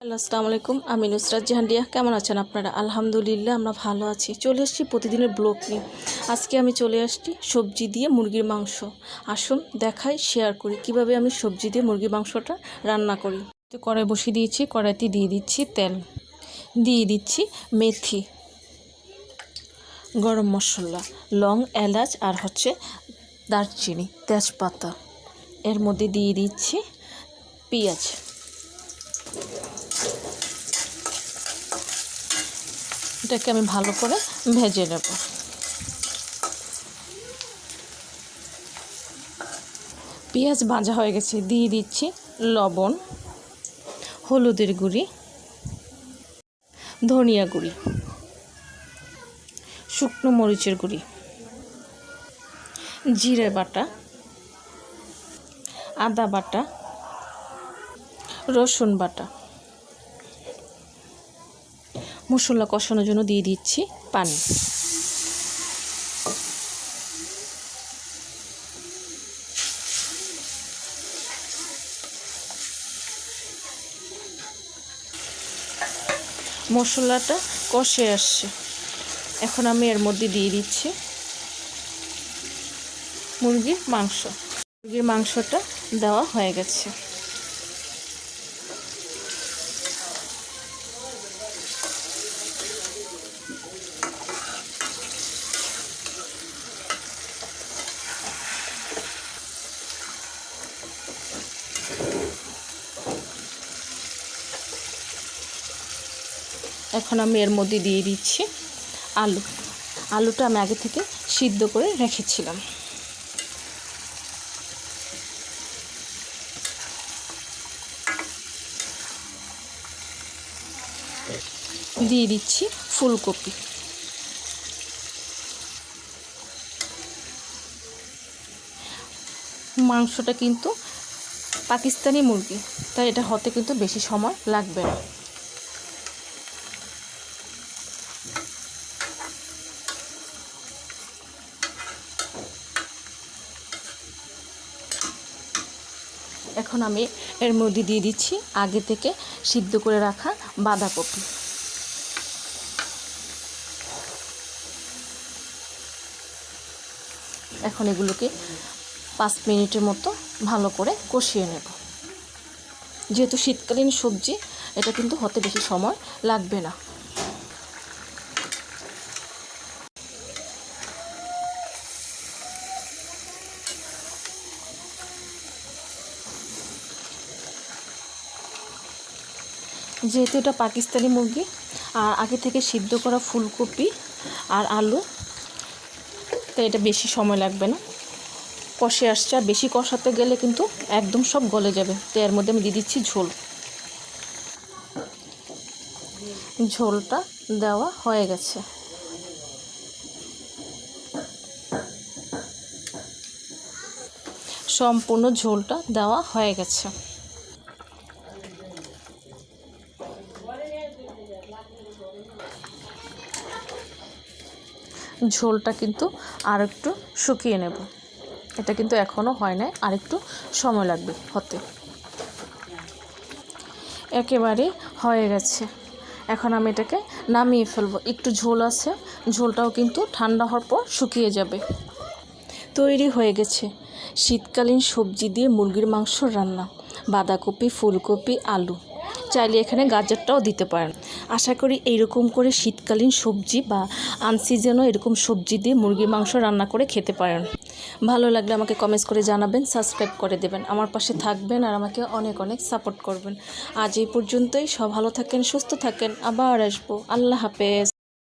Hello, আসসালামু আলাইকুম। আমি নুসরাত জাহান্ডিয়া। কেমন আছেন আপনারা? আলহামদুলিল্লাহ আমরা ভালো আছি। চলে এসেছি প্রতিদিনের ব্লগ নিয়ে। আজকে আমি চলে আসছি সবজি দিয়ে মুরগির মাংস। আসুন দেখাই, শেয়ার করি কিভাবে আমি সবজি দিয়ে মুরগির মাংসটা রান্না করি। তো কড়াই বসিয়ে দিয়েছি, কড়াইতে দিয়ে দিচ্ছি তেল, দিয়ে দিচ্ছি মেথি, গরম মশলা, লং, এলাচ আর দারচিনি, তেজপাতা। এর মধ্যে দিয়ে দিচ্ছি পেঁয়াজ। এটাকে আমি ভালো করে ভেজে নেব। পেঁয়াজ ভাজা হয়ে গেছে, দিয়ে দিচ্ছি লবণ, হলুদের গুঁড়ি, ধনিয়া গুঁড়ি, শুকনো মরিচের গুঁড়ি, জিরে বাটা, আদা বাটা, রসুন বাটা। মশলা কষানোর জন্য দিয়ে দিচ্ছি পানি। মশলাটা কষে আসছে, এখন আমি এর মধ্যে দিয়ে দিচ্ছি মুরগির মাংস। মুরগির মাংসটা দেওয়া হয়ে গেছে। এখন আমি এর মধ্যে দিয়ে দিচ্ছি আলুটা আমি আগে থেকে সিদ্ধ করে রেখেছিলাম। দিয়ে দিচ্ছি ফুলকপি। মাংসটা কিন্তু পাকিস্তানি মুরগি, তাই এটা হতে কিন্তু বেশি সময় লাগবে না। এখন আমি এর মধ্যে দিয়ে দিচ্ছি আগে থেকে সিদ্ধ করে রাখা বাঁধাকপি। এখন এগুলোকে 5 মিনিটের মতো ভালো করে কষিয়ে নেব। যেহেতু শীতকালীন সবজি, এটা কিন্তু হতে বেশি সময় লাগবে না। যেহেতু এটা পাকিস্তানি মুরগি, আর আগে থেকে সিদ্ধ করা ফুলকপি আর আলু, তো এটা বেশি সময় লাগবে না। কষে আসছে, আর বেশি কষাতে গেলে কিন্তু একদম সব গলে যাবে। তো এর মধ্যে আমি দিয়ে দিচ্ছি ঝোলটা দেওয়া হয়ে গেছে। সম্পূর্ণ ঝোলটা দেওয়া হয়ে গেছে। ঝোলটা কিন্তু আর একটু শুকিয়ে নেব। এটা কিন্তু এখনও হয় নাই, আর একটু সময় লাগবে হতে। একেবারে হয়ে গেছে। এখন আমি এটাকে নামিয়ে ফেলবো। একটু ঝোল আছে, ঝোলটাও কিন্তু ঠান্ডা হওয়ার পর শুকিয়ে যাবে। তৈরি হয়ে গেছে শীতকালীন সবজি দিয়ে মুরগির মাংস রান্না। বাঁধাকপি, ফুলকপি, আলু, চাইলে এখানে গাজরটাও দিতে পারেন। আশা করি এইরকম করে শীতকালীন সবজি বা আনসিজনও এরকম সবজি দিয়ে মুরগির মাংস রান্না করে খেতে পারেন। ভালো লাগলে আমাকে কমেন্টস করে জানাবেন, সাবস্ক্রাইব করে দেবেন, আমার পাশে থাকবেন আর আমাকে অনেক অনেক সাপোর্ট করবেন। আজ এই পর্যন্তই। সব ভালো থাকেন, সুস্থ থাকেন, আবার আসবো। আল্লাহ হাফেজ।